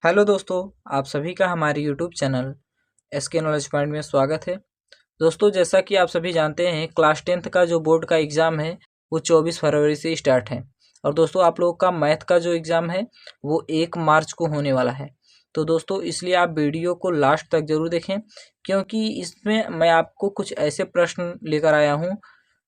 Hello दोस्तों, आप सभी का हमारे YouTube channel SK knowledge point में स्वागत है। दोस्तों, जैसा कि आप सभी जानते हैं, क्लास 10th का जो बोर्ड का एग्ज़ाम है वो 24 फरवरी से स्टार्ट है। और दोस्तों, आप लोगों का मैथ का जो एग्ज़ाम है वो 1 मार्च को होने वाला है। तो दोस्तों, इसलिए आप वीडियो को लास्ट तक ज़रूर देखें, क्योंकि इसमें मैं आपको कुछ ऐसे प्रश्न लेकर आया हूँ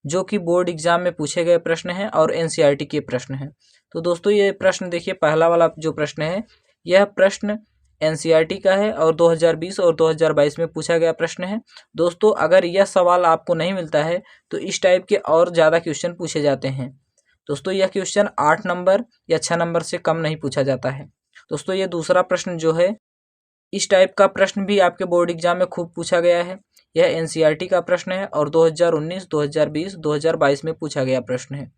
जो कि बोर्ड एग्ज़ाम में पूछे गए प्रश्न हैं और एनसीईआरटी के प्रश्न हैं। तो दोस्तों, ये प्रश्न देखिए, पहला वाला जो प्रश्न है, यह प्रश्न एनसीईआरटी का है और 2020 और 2022 में पूछा गया प्रश्न है। दोस्तों, अगर यह सवाल आपको नहीं मिलता है तो इस टाइप के और ज़्यादा क्वेश्चन पूछे जाते हैं। दोस्तों, यह क्वेश्चन 8 नंबर या 6 नंबर से कम नहीं पूछा जाता है। दोस्तों, ये दूसरा प्रश्न जो है, इस टाइप का प्रश्न भी आपके बोर्ड एग्जाम में खूब पूछा गया है। यह एनसीईआरटी का प्रश्न है और 2019, 2020, 2022 में पूछा गया प्रश्न है।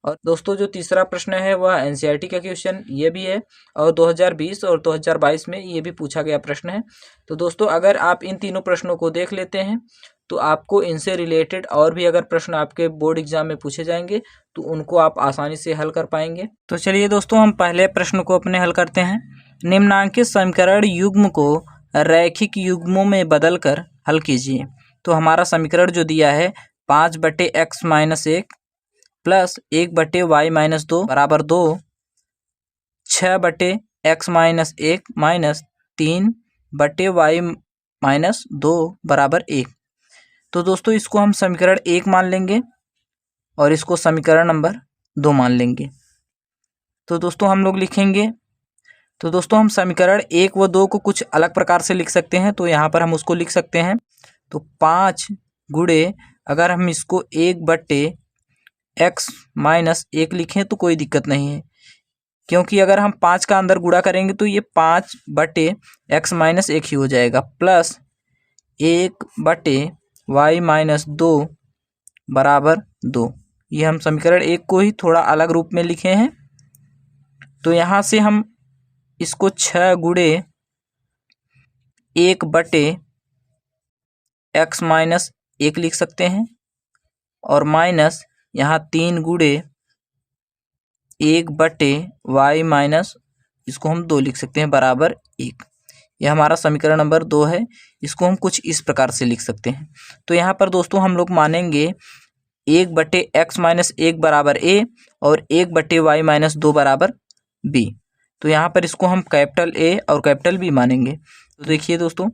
और दोस्तों, जो तीसरा प्रश्न है वह एनसीईआरटी का क्वेश्चन ये भी है और 2020 और 2022 में ये भी पूछा गया प्रश्न है। तो दोस्तों, अगर आप इन तीनों प्रश्नों को देख लेते हैं तो आपको इनसे रिलेटेड और भी अगर प्रश्न आपके बोर्ड एग्जाम में पूछे जाएंगे तो उनको आप आसानी से हल कर पाएंगे। तो चलिए दोस्तों, हम पहले प्रश्न को अपने हल करते हैं। निम्नांकित समीकरण युग्म को रैखिक युग्मों में बदलकर हल कीजिए। तो हमारा समीकरण जो दिया है 5/x-1 प्लस 1/y-2 बराबर 2, 6/x-1 माइनस 3/y-2 बराबर 1। तो दोस्तों, इसको हम समीकरण 1 मान लेंगे और इसको समीकरण नंबर 2 मान लेंगे। तो दोस्तों, हम लोग लिखेंगे, तो दोस्तों हम समीकरण 1 व 2 को कुछ अलग प्रकार से लिख सकते हैं। तो यहाँ पर हम उसको लिख सकते हैं, तो 5 गुणे, अगर हम इसको 1/x-1 लिखें तो कोई दिक्कत नहीं है, क्योंकि अगर हम 5 का अंदर गुणा करेंगे तो ये 5/x-1 ही हो जाएगा, प्लस 1/y-2 बराबर 2। ये हम समीकरण 1 को ही थोड़ा अलग रूप में लिखे हैं। तो यहाँ से हम इसको 6 गुणे 1/x-1 लिख सकते हैं और माइनस यहाँ 3 गुणे 1/y- इसको हम 2 लिख सकते हैं बराबर 1। यह हमारा समीकरण नंबर 2 है। इसको हम कुछ इस प्रकार से लिख सकते हैं। तो यहाँ पर दोस्तों हम लोग मानेंगे 1/x-1 बराबर a और 1/y-2 बराबर b। तो यहाँ पर इसको हम कैपिटल A और कैपिटल B मानेंगे। तो देखिए दोस्तों,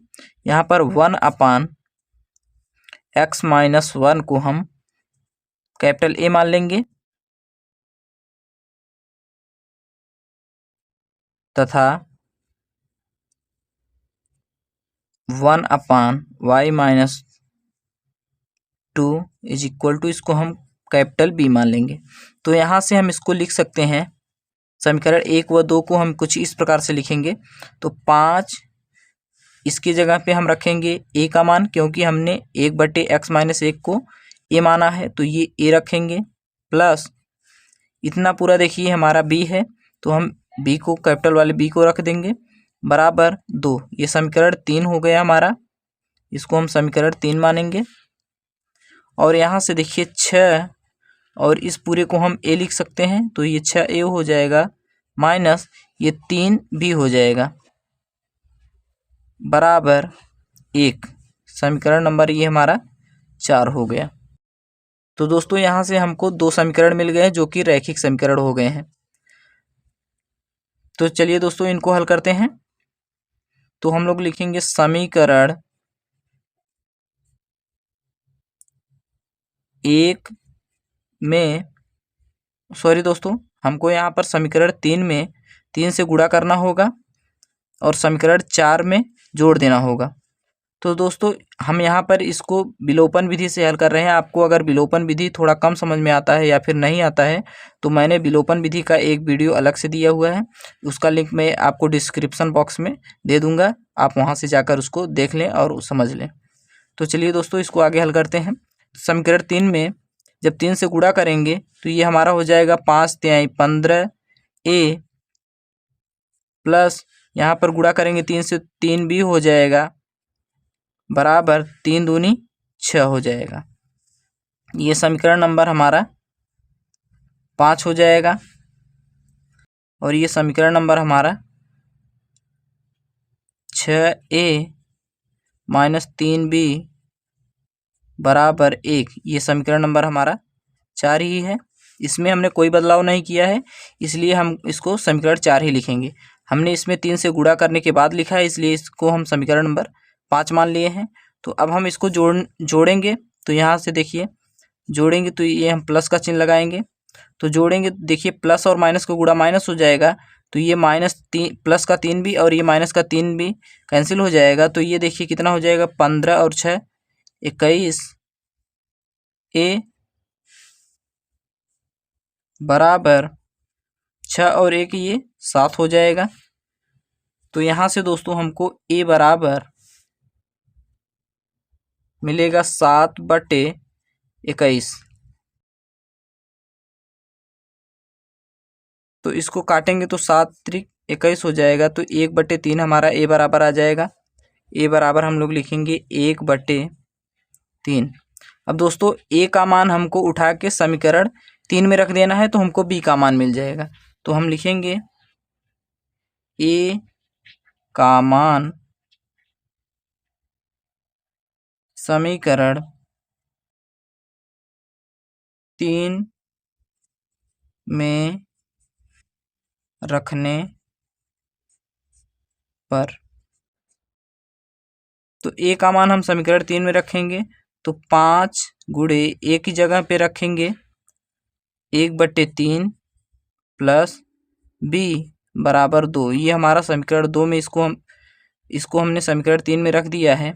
यहाँ पर 1/x-1 को हम कैपिटल A मान लेंगे तथा 1/y-2 इज इक्वल टू, इसको हम कैपिटल B मान लेंगे। तो यहाँ से हम इसको लिख सकते हैं, समीकरण 1 व 2 को हम कुछ इस प्रकार से लिखेंगे। तो 5, इसकी जगह पे हम रखेंगे a का मान, क्योंकि हमने 1/x-1 को a माना है, तो ये a रखेंगे, प्लस इतना पूरा देखिए हमारा b है, तो हम b को, कैपिटल वाले b को रख देंगे, बराबर 2। ये समीकरण 3 हो गया हमारा, इसको हम समीकरण 3 मानेंगे। और यहाँ से देखिए 6 और इस पूरे को हम a लिख सकते हैं, तो ये 6a हो जाएगा, माइनस ये 3b हो जाएगा बराबर 1। समीकरण नंबर ये हमारा 4 हो गया। तो दोस्तों, यहाँ से हमको 2 समीकरण मिल गए जो कि रैखिक समीकरण हो गए हैं। तो चलिए दोस्तों, इनको हल करते हैं। तो हम लोग लिखेंगे समीकरण 1 में, सॉरी दोस्तों, हमको यहाँ पर समीकरण 3 में 3 से गुणा करना होगा और समीकरण 4 में जोड़ देना होगा। तो दोस्तों, हम यहाँ पर इसको विलोपन विधि से हल कर रहे हैं। आपको अगर विलोपन विधि थोड़ा कम समझ में आता है या फिर नहीं आता है तो मैंने विलोपन विधि का एक वीडियो अलग से दिया हुआ है, उसका लिंक मैं आपको डिस्क्रिप्शन बॉक्स में दे दूँगा, आप वहाँ से जाकर उसको देख लें और समझ लें। तो चलिए दोस्तों, इसको आगे हल करते हैं। समीकरण 3 में जब 3 से गुणा करेंगे तो ये हमारा हो जाएगा 5×3 = 15a, प्लस यहाँ पर गुणा करेंगे 3 से, 3b हो जाएगा, बराबर 3 दूनी 6 हो जाएगा। ये समीकरण नंबर हमारा 5 हो जाएगा और ये समीकरण नंबर हमारा 6a माइनस 3b बराबर 1। ये समीकरण नंबर हमारा 4 ही है। इसमें हमने कोई बदलाव नहीं किया है, इसलिए हम इसको समीकरण 4 ही लिखेंगे। हमने इसमें 3 से गुणा करने के बाद लिखा है, इसलिए इसको हम समीकरण नंबर 5 मान लिए हैं। तो अब हम इसको जोड़ेंगे। तो यहाँ से देखिए जोड़ेंगे तो ये हम प्लस का चिन्ह लगाएंगे। तो जोड़ेंगे, देखिए प्लस और माइनस को गुणा माइनस हो जाएगा, तो ये प्लस का 3 भी और ये माइनस का 3 भी कैंसिल हो जाएगा। तो ये देखिए कितना हो जाएगा, 15 और 6 21 a बराबर 6 और 1 ये 7 हो जाएगा। तो यहाँ से दोस्तों हमको a बराबर मिलेगा 7/21। तो इसको काटेंगे तो 7 त्रिक 21 हो जाएगा। तो 1/3 हमारा a बराबर आ जाएगा। a बराबर हम लोग लिखेंगे 1/3। अब दोस्तों a का मान हमको उठा के समीकरण 3 में रख देना है, तो हमको b का मान मिल जाएगा। तो हम लिखेंगे a का मान समीकरण 3 में रखने पर, तो a का मान हम समीकरण 3 में रखेंगे तो 5 गुणे a की जगह पे रखेंगे 1/3 प्लस b बराबर 2। ये हमारा समीकरण 2 में इसको हमने समीकरण 3 में रख दिया है।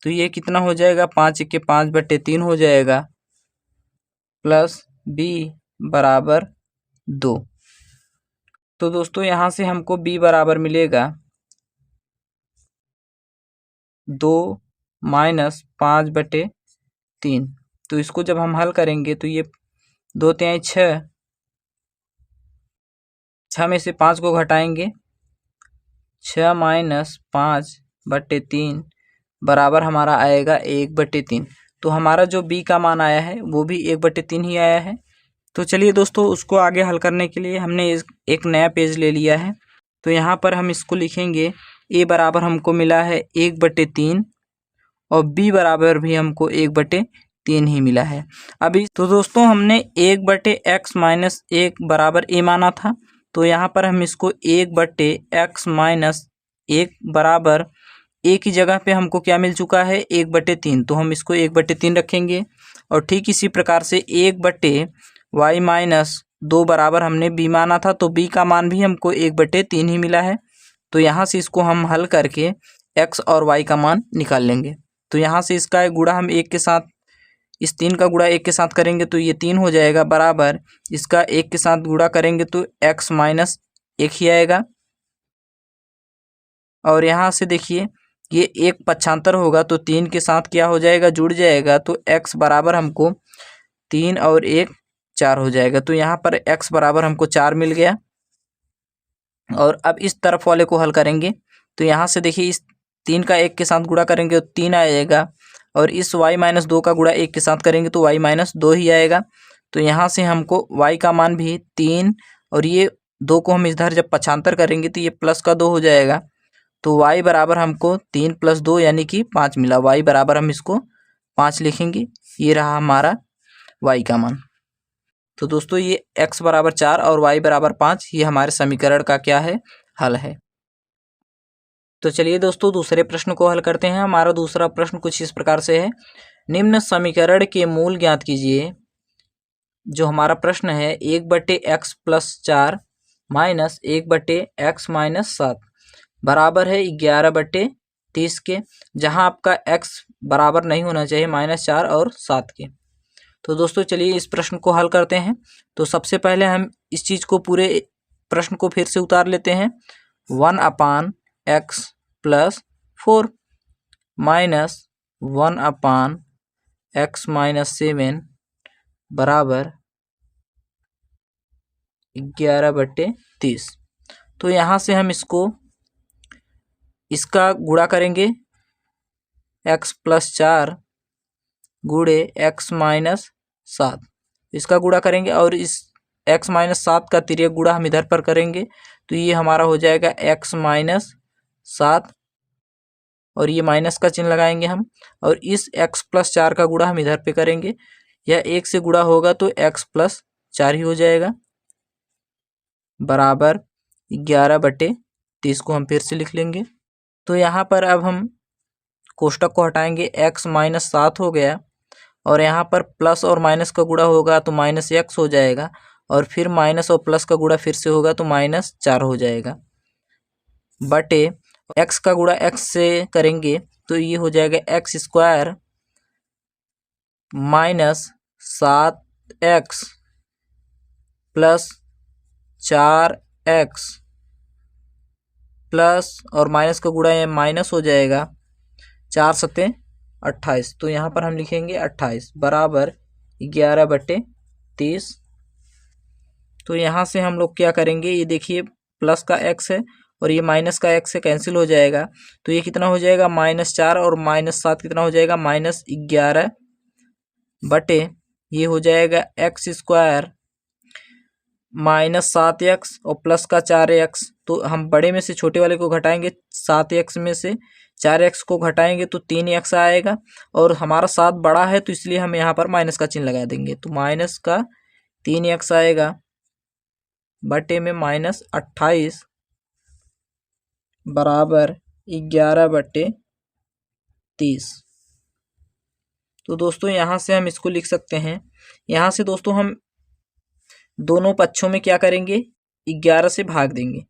तो ये कितना हो जाएगा, 5 के 5/3 हो जाएगा प्लस b बराबर 2। तो दोस्तों यहाँ से हमको b बराबर मिलेगा 2 माइनस 5/3। तो इसको जब हम हल करेंगे तो ये 2 तिहाई 6 में से 5 को घटाएंगे, 6 माइनस 5/3 बराबर हमारा आएगा 1/3। तो हमारा जो b का मान आया है वो भी 1/3 ही आया है। तो चलिए दोस्तों उसको आगे हल करने के लिए हमने एक नया पेज ले लिया है। तो यहाँ पर हम इसको लिखेंगे a बराबर हमको मिला है 1/3 और b बराबर भी हमको 1/3 ही मिला है। अभी तो दोस्तों हमने 1/x माइनस 1 बराबर a माना था, तो यहाँ पर हम इसको 1/x माइनस 1 बराबर a की जगह पे हमको क्या मिल चुका है, 1/3। तो हम इसको 1/3 रखेंगे। और ठीक इसी प्रकार से 1/y माइनस 2 बराबर हमने b माना था, तो b का मान भी हमको 1/3 ही मिला है। तो यहाँ से इसको हम हल करके x और y का मान निकाल लेंगे। तो यहाँ से इसका गुणा हम 1 के साथ, इस 3 का गुणा 1 के साथ करेंगे तो ये 3 हो जाएगा, बराबर इसका 1 के साथ गुणा करेंगे तो x माइनस 1 ही आएगा। और यहाँ से देखिए ये 1 पक्षांतर होगा तो 3 के साथ क्या हो जाएगा, जुड़ जाएगा। तो x बराबर हमको 3 और 1 4 हो जाएगा। तो यहाँ पर x बराबर हमको 4 मिल गया। और अब इस तरफ वाले को हल करेंगे तो यहाँ से देखिए इस 3 का 1 के साथ गुणा करेंगे तो 3 आएगा, और इस y माइनस 2 का गुणा 1 के साथ करेंगे तो y माइनस 2 ही आएगा। तो यहाँ से हमको y का मान भी 3 और ये 2 को हम इधर जब पक्षांतर करेंगे तो ये प्लस का 2 हो जाएगा। तो y बराबर हमको 3 + 2 यानी कि 5 मिला। y बराबर हम इसको 5 लिखेंगे। ये रहा हमारा y का मान। तो दोस्तों ये x बराबर 4 और y बराबर 5 ये हमारे समीकरण का क्या है, हल है। तो चलिए दोस्तों दूसरे प्रश्न को हल करते हैं। हमारा दूसरा प्रश्न कुछ इस प्रकार से है, निम्न समीकरण के मूल ज्ञात कीजिए। जो हमारा प्रश्न है 1/x + 4 माइनस 1/x माइनस 7 बराबर है 11/30 के, जहां आपका x बराबर नहीं होना चाहिए -4 और 7 के। तो दोस्तों चलिए इस प्रश्न को हल करते हैं। तो सबसे पहले हम इस चीज़ को, पूरे प्रश्न को फिर से उतार लेते हैं। 1/x + 4 माइनस 1/x माइनस 7 बराबर 11/30। तो यहाँ से हम इसका गुणा करेंगे, x + 4 गुणे x माइनस 7, इसका गुणा करेंगे और इस x माइनस 7 का तिर्यक गुणा हम इधर पर करेंगे। तो ये हमारा हो जाएगा x माइनस 7 और ये माइनस का चिन्ह लगाएंगे हम, और इस x प्लस 4 का गुणा हम इधर पे करेंगे। यह 1 से गुणा होगा तो x प्लस 4 ही हो जाएगा, बराबर 11/30 को हम फिर से लिख लेंगे। तो यहाँ पर अब हम कोष्टक को हटाएंगे, x माइनस 7 हो गया, और यहाँ पर प्लस और माइनस का गुणा होगा तो माइनस x हो जाएगा, और फिर माइनस और प्लस का गुणा फिर से होगा तो -4 हो जाएगा, बटे x का गुणा x से करेंगे तो ये हो जाएगा x² minus 7x plus 4x plus और माइनस का गुणा ये माइनस हो जाएगा, 4 सत्ते 28। तो यहाँ पर हम लिखेंगे 28 बराबर 11/30। तो यहाँ से हम लोग क्या करेंगे, ये देखिए प्लस का x है और ये माइनस का x से कैंसिल हो जाएगा, तो ये कितना हो जाएगा -4 और -7 कितना हो जाएगा -11 बटे ये हो जाएगा x² -7x और प्लस का 4x। तो हम बड़े में से छोटे वाले को घटाएंगे, 7x में से 4x को घटाएंगे तो 3x आएगा, और हमारा 7 बड़ा है तो इसलिए हम यहाँ पर माइनस का चिन्ह लगा देंगे, तो माइनस का 3x आएगा बटे में -28 बराबर 11/30। तो दोस्तों यहाँ से हम इसको लिख सकते हैं। यहाँ से दोस्तों हम दोनों पक्षों में क्या करेंगे, 11 से भाग देंगे।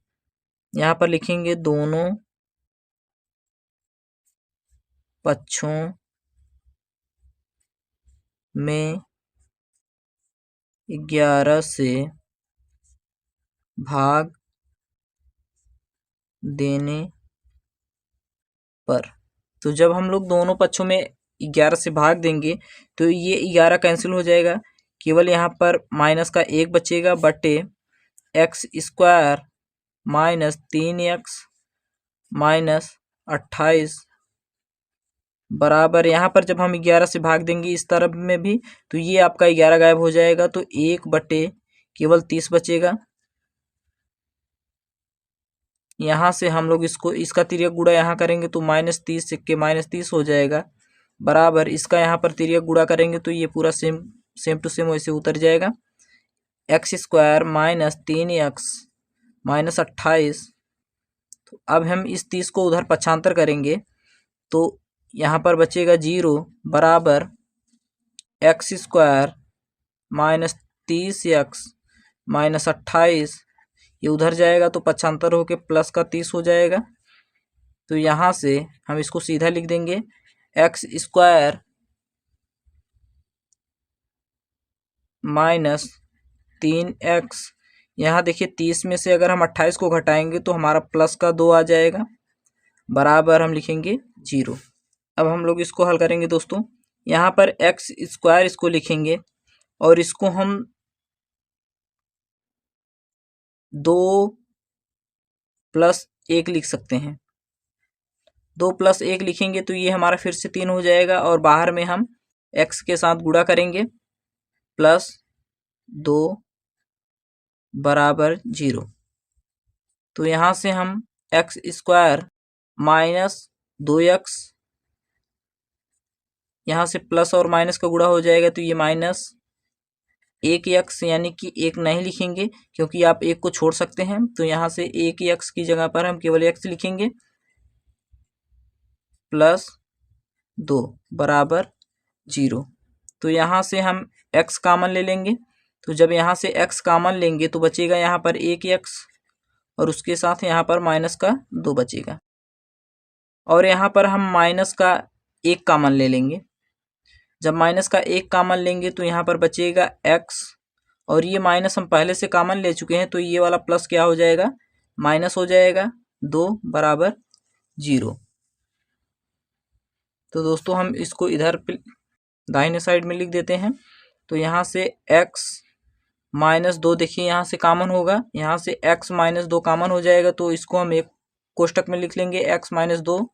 यहाँ पर लिखेंगे दोनों पक्षों में 11 से भाग देने पर, तो जब हम लोग दोनों पक्षों में 11 से भाग देंगे तो ये 11 कैंसिल हो जाएगा, केवल यहाँ पर माइनस का 1 बचेगा बटे x² माइनस 3x माइनस 28 बराबर, यहाँ पर जब हम 11 से भाग देंगे इस तरफ में भी तो ये आपका 11 गायब हो जाएगा, तो 1 बटे केवल 30 बचेगा। यहाँ से हम लोग इसको इसका तिर्यक गुणा यहाँ करेंगे तो -30 सिक्के -30 हो जाएगा, बराबर इसका यहाँ पर तिर्यक गुणा करेंगे तो ये पूरा सेम टू सेम वैसे उतर जाएगा, x² माइनस 3x माइनस 28। तो अब हम इस 30 को उधर पक्षांतर करेंगे तो यहाँ पर बचेगा 0 बराबर x² माइनस 30x माइनस 28, ये उधर जाएगा तो पक्षांतर होके प्लस का 30 हो जाएगा। तो यहाँ से हम इसको सीधा लिख देंगे x² माइनस 3x, यहाँ देखिए 30 में से अगर हम 28 को घटाएंगे तो हमारा प्लस का 2 आ जाएगा, बराबर हम लिखेंगे 0। अब हम लोग इसको हल करेंगे दोस्तों, यहाँ पर x² इसको लिखेंगे और इसको हम 2 + 1 लिख सकते हैं। 2 + 1 लिखेंगे तो ये हमारा फिर से 3 हो जाएगा, और बाहर में हम x के साथ गुणा करेंगे +2 बराबर 0। तो यहाँ से हम x² माइनस 2x, यहाँ से प्लस और माइनस का गुणा हो जाएगा तो ये -1x यानी कि 1 नहीं लिखेंगे क्योंकि आप 1 को छोड़ सकते हैं, तो यहाँ से 1x की जगह पर हम केवल x लिखेंगे +2 बराबर 0। तो यहाँ से हम x कॉमन ले लेंगे, तो जब यहाँ से x कॉमन लेंगे तो बचेगा यहाँ पर 1x और उसके साथ यहाँ पर माइनस का 2 बचेगा, और यहाँ पर हम माइनस का 1 कॉमन ले लेंगे। जब माइनस का 1 कॉमन लेंगे तो यहाँ पर बचेगा x, और ये माइनस हम पहले से कॉमन ले चुके हैं तो ये वाला प्लस क्या हो जाएगा, माइनस हो जाएगा 2 बराबर 0। तो दोस्तों हम इसको इधर दाहिने साइड में लिख देते हैं। तो यहाँ से x -2 देखिए यहाँ से कॉमन होगा, यहाँ से x -2 कॉमन हो जाएगा तो इसको हम एक कोष्टक में लिख लेंगे x -2,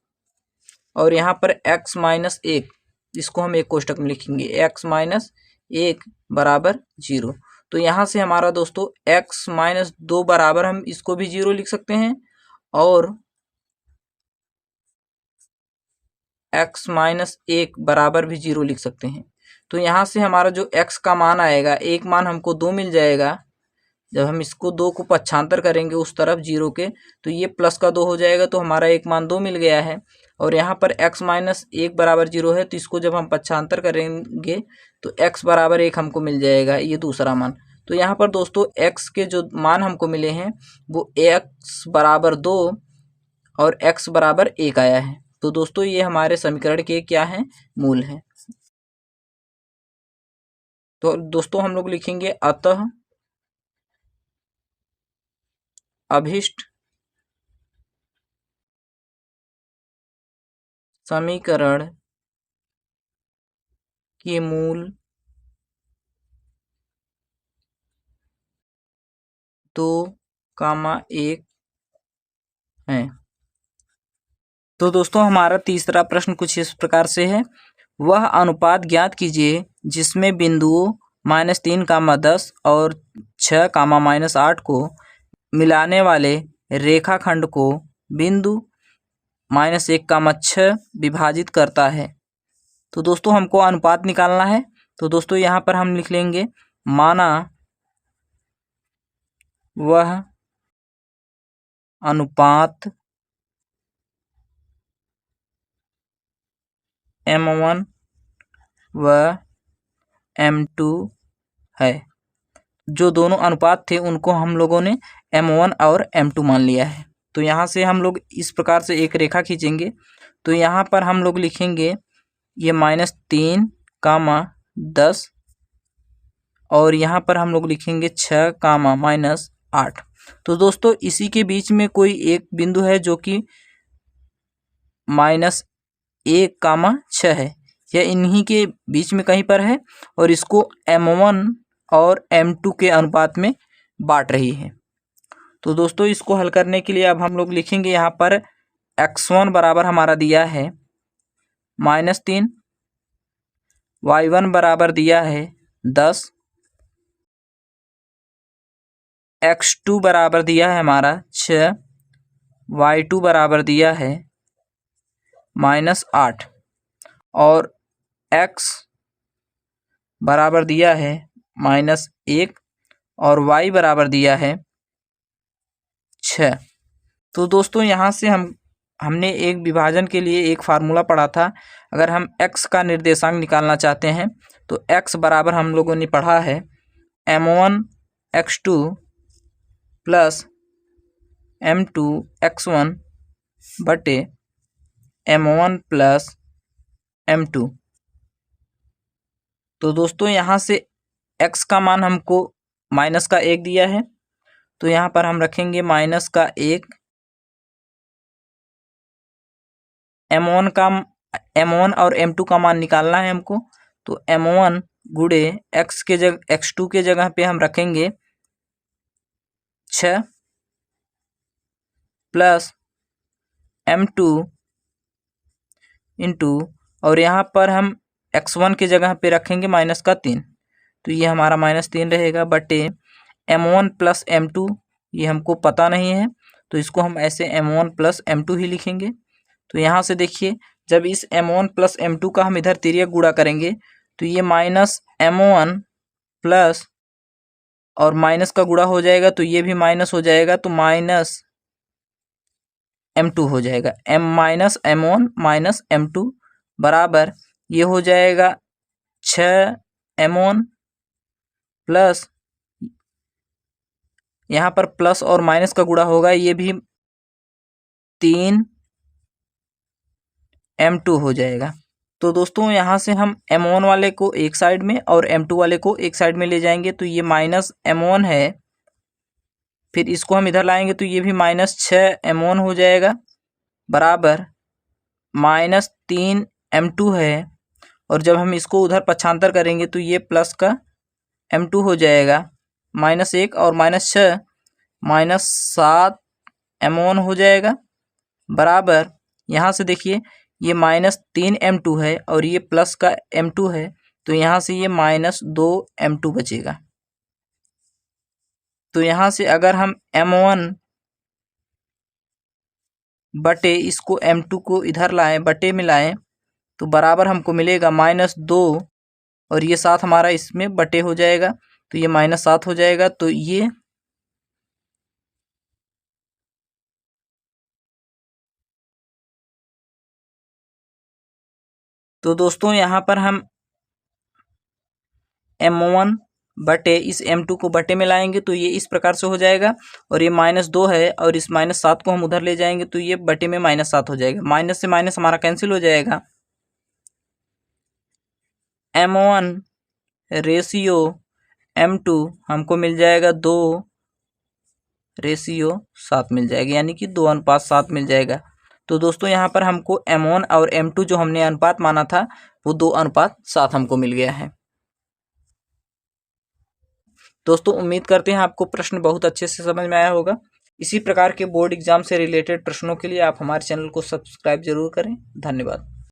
और यहाँ पर x -1 इसको हम एक कोष्टक में लिखेंगे x -1 बराबर 0। तो यहाँ से हमारा दोस्तों x -2 बराबर हम इसको भी 0 लिख सकते हैं, और x माइनस 1 बराबर भी 0 लिख सकते हैं। तो यहाँ से हमारा जो x का मान आएगा, एक मान हमको 2 मिल जाएगा। जब हम इसको 2 को पक्षांतर करेंगे उस तरफ 0 के, तो ये प्लस का 2 हो जाएगा, तो हमारा एक मान 2 मिल गया है। और यहाँ पर x माइनस 1 बराबर 0 है, तो इसको जब हम पक्षांतर करेंगे तो x बराबर 1 हमको मिल जाएगा, ये दूसरा मान। तो यहाँ पर दोस्तों x के जो मान हमको मिले हैं वो x बराबर 2 और x बराबर 1 आया है। तो दोस्तों ये हमारे समीकरण के क्या हैं, मूल हैं। तो दोस्तों हम लोग लिखेंगे अतः अभीष्ट समीकरण के मूल 2, 1 हैं। तो दोस्तों हमारा तीसरा प्रश्न कुछ इस प्रकार से है, वह अनुपात ज्ञात कीजिए जिसमें बिंदुओं -3, 10 और 6, -8 को मिलाने वाले रेखाखंड को बिंदु -1, 6 विभाजित करता है। तो दोस्तों हमको अनुपात निकालना है। तो दोस्तों यहाँ पर हम लिख लेंगे, माना वह अनुपात M1 व M2 है। जो दोनों अनुपात थे उनको हम लोगों ने M1 और M2 मान लिया है। तो यहाँ से हम लोग इस प्रकार से एक रेखा खींचेंगे। तो यहाँ पर हम लोग लिखेंगे ये -3, 10 और यहाँ पर हम लोग लिखेंगे 6, -8। तो दोस्तों इसी के बीच में कोई एक बिंदु है जो कि -1, 6 है, यह इन्हीं के बीच में कहीं पर है और इसको M1 और M2 के अनुपात में बांट रही है। तो दोस्तों इसको हल करने के लिए अब हम लोग लिखेंगे, यहाँ पर x1 बराबर हमारा दिया है -3, y1 बराबर दिया है 10, x2 बराबर दिया है हमारा 6, y2 बराबर दिया है -8 और x बराबर दिया है -1 और y बराबर दिया है 6। तो दोस्तों यहाँ से हमने एक विभाजन के लिए एक फार्मूला पढ़ा था। अगर हम x का निर्देशांक निकालना चाहते हैं तो x बराबर हम लोगों ने पढ़ा है M1 x2 plus M2 x1 बटे M1 प्लस M2। तो दोस्तों यहाँ से x का मान हमको -1 दिया है, तो यहाँ पर हम रखेंगे -1। M1 और M2 का मान निकालना है हमको। तो M1 गुणे x2 के जगह पे हम रखेंगे 6 प्लस M2 इंटू, और यहाँ पर हम x1 के जगह पे रखेंगे -3, तो ये हमारा -3 रहेगा बटे M1 प्लस M2, ये हमको पता नहीं है तो इसको हम ऐसे M1 प्लस M2 ही लिखेंगे। तो यहाँ से देखिए, जब इस M1 प्लस M2 का हम इधर तिर्यक गुणा करेंगे तो ये -M1 प्लस और माइनस का गुणा हो जाएगा तो ये भी माइनस हो जाएगा, तो -M2 हो जाएगा। -M1 माइनस M2 बराबर ये हो जाएगा 6M1 प्लस, यहाँ पर प्लस और माइनस का गुणा होगा, ये भी 3M2 हो जाएगा। तो दोस्तों यहाँ से हम M1 वाले को एक साइड में और M2 वाले को एक साइड में ले जाएंगे, तो ये -M1 है, फिर इसको हम इधर लाएंगे तो ये भी -6M1 हो जाएगा बराबर -3M2 है, और जब हम इसको उधर पक्षांतर करेंगे तो ये प्लस का M2 हो जाएगा, -1 और -6 -7M1 हो जाएगा बराबर, यहाँ से देखिए ये -3M2 है और ये प्लस का M2 है, तो यहाँ से ये -2M2 बचेगा। तो यहाँ से अगर हम M1 बटे इसको M2 को इधर लाएं, बटे में लाएं, तो बराबर हमको मिलेगा -2 और ये 7 हमारा इसमें बटे हो जाएगा, तो ये -7 हो जाएगा। तो ये तो दोस्तों यहाँ पर हम m1 बटे इस m2 को बटे में लाएंगे तो ये इस प्रकार से हो जाएगा, और ये -2 है और इस -7 को हम उधर ले जाएंगे तो ये बटे में -7 हो जाएगा। माइनस से माइनस हमारा कैंसिल हो जाएगा। m1 रेशियो m2 हमको मिल जाएगा 2:7 मिल जाएगा, यानी कि 2:7 मिल जाएगा। तो दोस्तों यहाँ पर हमको m1 और m2 जो हमने अनुपात माना था वो 2:7 हमको मिल गया है। दोस्तों उम्मीद करते हैं आपको प्रश्न बहुत अच्छे से समझ में आया होगा। इसी प्रकार के बोर्ड एग्जाम से रिलेटेड प्रश्नों के लिए आप हमारे चैनल को सब्सक्राइब जरूर करें। धन्यवाद।